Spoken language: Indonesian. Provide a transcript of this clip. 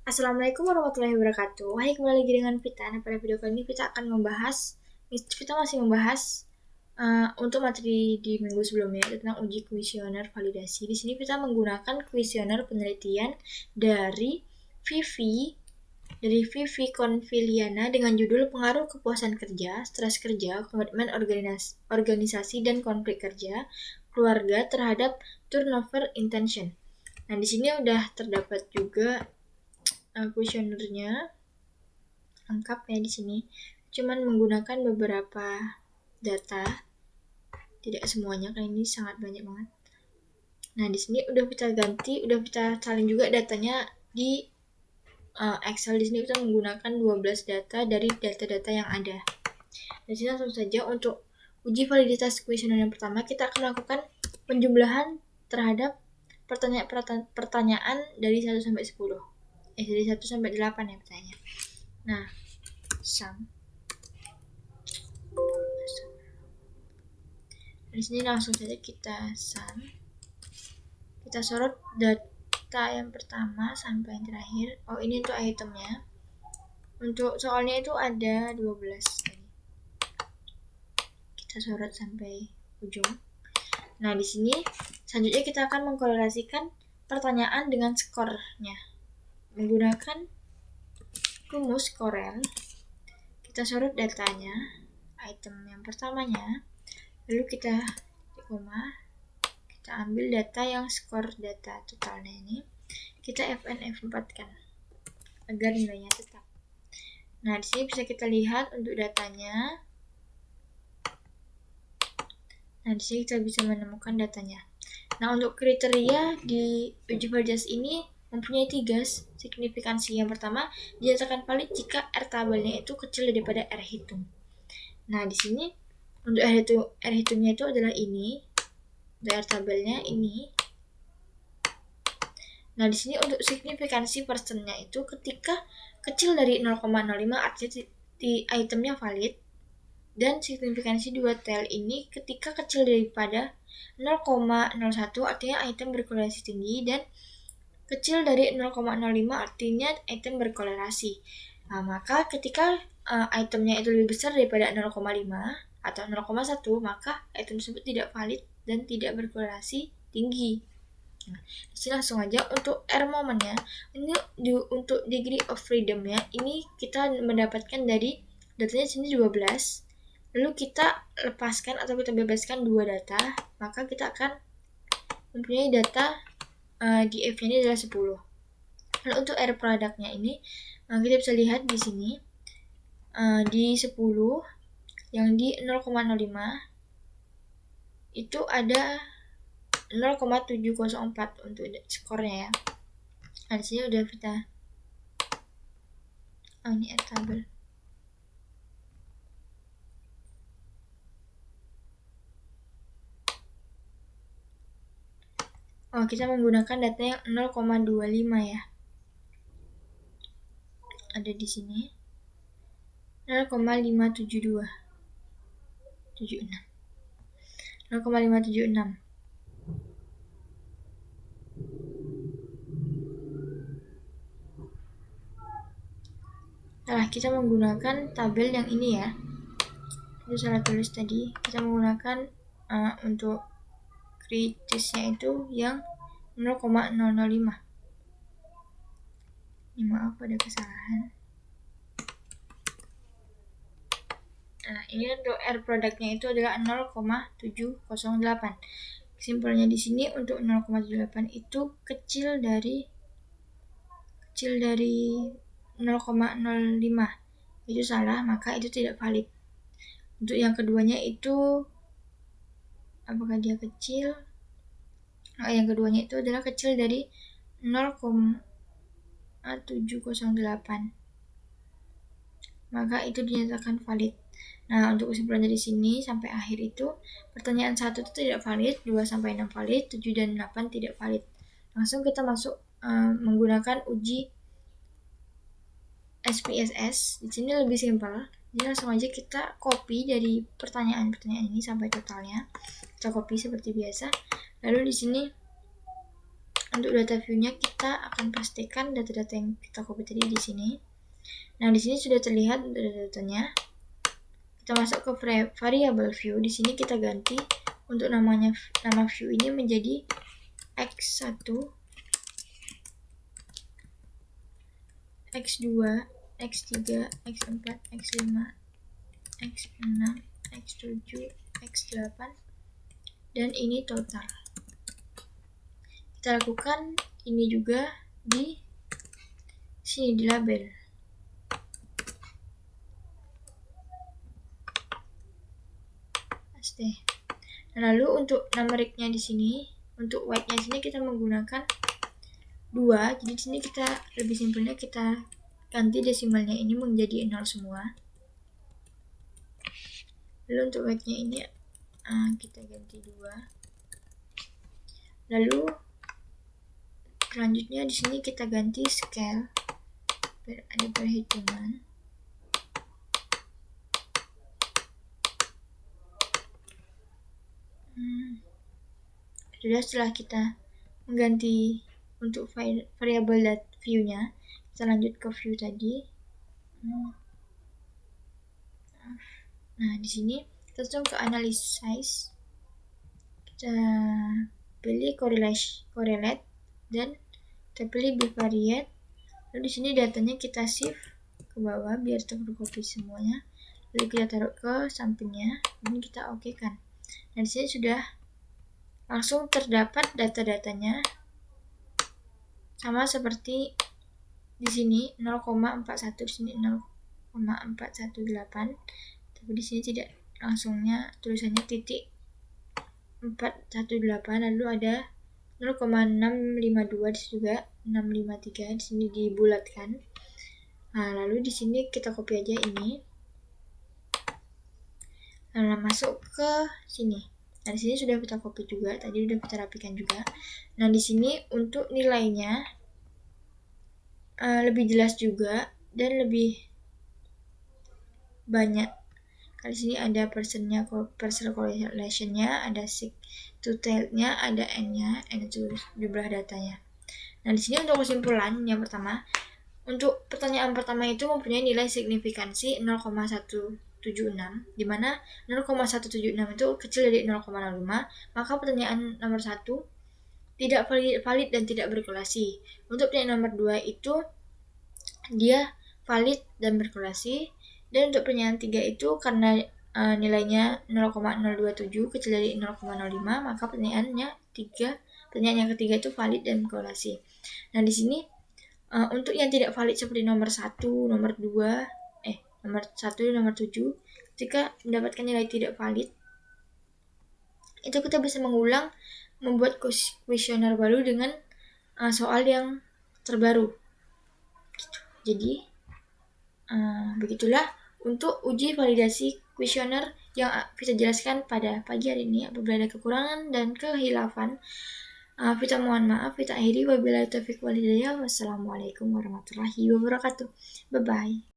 Assalamualaikum warahmatullahi wabarakatuh. Hai, kembali lagi dengan Vita. Nah, pada video kali ini Vita masih membahas untuk materi di minggu sebelumnya tentang uji kuesioner validasi. Di sini Vita menggunakan kuesioner penelitian dari Vivi Konfiliana dengan judul Pengaruh Kepuasan Kerja, Stres Kerja, Komitmen Organisasi dan Konflik Kerja, Keluarga terhadap Turnover Intention. Nah, di sini udah terdapat juga kuesionernya lengkap ya di sini. Cuman menggunakan beberapa data, tidak semuanya karena ini sangat banyak banget. Nah, di sini udah kita salin juga datanya di Excel. Di sini kita menggunakan 12 data dari data-data yang ada. Di sini langsung saja untuk uji validitas kuesioner yang pertama, kita akan melakukan penjumlahan terhadap pertanyaan dari 1 sampai 10. Dari 1 sampai 8 ya pertanyaannya. Nah, di sini langsung saja kita sorot data yang pertama sampai yang terakhir. Oh, ini untuk itemnya. Untuk soalnya itu ada 12 tadi. Kita sorot sampai ujung. Nah, di sini selanjutnya kita akan mengkorelasikan pertanyaan dengan skornya menggunakan rumus Corel. Kita sorot datanya, item yang pertamanya, lalu kita ambil data yang skor data totalnya ini, kita Fn F4 kan agar nilainya tetap. Nah, di sini bisa kita lihat untuk datanya. Nah, di sini kita bisa menemukan datanya. Nah, untuk kriteria di uji validasi ini mempunyai 3 signifikansi. Yang pertama, dinyatakan valid jika R tabelnya itu kecil daripada R hitung. Nah, di sini untuk R hitungnya itu adalah ini. Untuk R tabelnya ini. Nah, di sini untuk signifikansi persennya itu ketika kecil dari 0,05 artinya di itemnya valid. Dan signifikansi 2 tel ini ketika kecil daripada 0,01 artinya item berkorelasi tinggi, dan kecil dari 0,05 artinya item berkorelasi. Nah, maka ketika itemnya itu lebih besar daripada 0,5 atau 0,1, maka item tersebut tidak valid dan tidak berkorelasi tinggi. Nah, disini langsung aja untuk R momennya, ini untuk degree of freedom-nya, ini kita mendapatkan dari datanya sini 12. Lalu kita lepaskan atau kita bebaskan 2 data, maka kita akan mempunyai data di F-nya ini adalah 10. Lalu untuk R product-nya ini, kita bisa lihat di sini di 10 yang di 0,05 itu ada 0,704 untuk skornya ya. Nah, di sini udah kita ini R tabel. Oh, kita menggunakan data yang 0,25 ya. Ada di sini 0,572 0,576. Nah, kita menggunakan tabel yang ini ya. Itu salah tulis tadi. Kita menggunakan untuk kritisnya itu yang 0,005. Ini maaf ada kesalahan. Nah, ini untuk R produknya itu adalah 0,708. Kesimpulannya di sini untuk 0,78 itu kecil dari 0,05. Itu salah, maka itu tidak valid. Untuk yang keduanya itu apakah dia kecil? Yang keduanya itu adalah kecil dari 0,708. Maka itu dinyatakan valid. Nah, untuk kesimpulan dari sini sampai akhir itu, pertanyaan 1 itu tidak valid, 2 sampai 6 valid, 7 dan 8 tidak valid. Langsung kita masuk menggunakan uji SPSS. Di sini lebih simpel. Jadi langsung aja kita copy dari pertanyaan-pertanyaan ini sampai totalnya. Kita copy seperti biasa. Lalu di sini untuk data view-nya kita akan pastikan data-data yang kita copy tadi di sini. Nah, di sini sudah terlihat data-datanya. Kita masuk ke variable view. Di sini kita ganti untuk nama view ini menjadi x1, x2, x3, x4, x5, x6, x7, x8, dan ini total. Kita lakukan ini juga di sini di label. Nah, lalu untuk numericnya di sini, untuk white-nya di sini kita menggunakan 2. Jadi di sini kita lebih simpelnya kita ganti desimalnya ini menjadi 0 semua. Lalu untuk white-nya ini kita ganti 2. Lalu selanjutnya di sini kita ganti scale biar ada perhitungan. Sudah, setelah kita mengganti untuk variable view-nya, kita lanjut ke view tadi. Nah, di sini kita langsung ke analysis size. Kita pilih correlate dan kita pilih bivariate. Lalu di sini datanya kita shift ke bawah biar tercopy semuanya. Lalu kita taruh ke sampingnya. Ini kita oke kan. Nah, di sini sudah langsung terdapat data-datanya sama seperti di sini 0,41, di sini 0,418. Tapi di sini tidak langsungnya tulisannya titik 418, lalu ada 0,652 di sini juga 653 di sini dibulatkan. Nah, lalu di sini kita copy aja ini. Nah, masuk ke sini. Nah, di sini sudah kita copy juga, tadi sudah kita rapikan juga. Nah, di sini untuk nilainya lebih jelas juga dan lebih banyak. Di sini ada persen correlation-nya, ada seek to tail-nya, ada n-nya, n itu jumlah datanya. Nah, di sini untuk kesimpulan yang pertama, untuk pertanyaan pertama itu mempunyai nilai signifikansi 0,176, di mana 0,176 itu kecil dari 0,05, maka pertanyaan nomor 1 tidak valid dan tidak berkorelasi. Untuk pertanyaan nomor 2 itu dia valid dan berkorelasi. Dan untuk pertanyaan 3 itu karena nilainya 0,027 kecil dari 0,05, maka pertanyaan yang ketiga itu valid dan berkorelasi. Nah, di sini untuk yang tidak valid seperti nomor 1, nomor 2, nomor 1 dan nomor 7, ketika mendapatkan nilai tidak valid, itu kita bisa membuat kuesioner baru dengan soal yang terbaru. Gitu. Jadi, begitulah untuk uji validasi kuesioner yang Vita jelaskan pada pagi hari ini. Apabila ada kekurangan dan kehilafan, Vita mohon maaf. Vita akhiri wabillahi taufiq wal hidayah. Wassalamualaikum warahmatullahi wabarakatuh. Bye bye.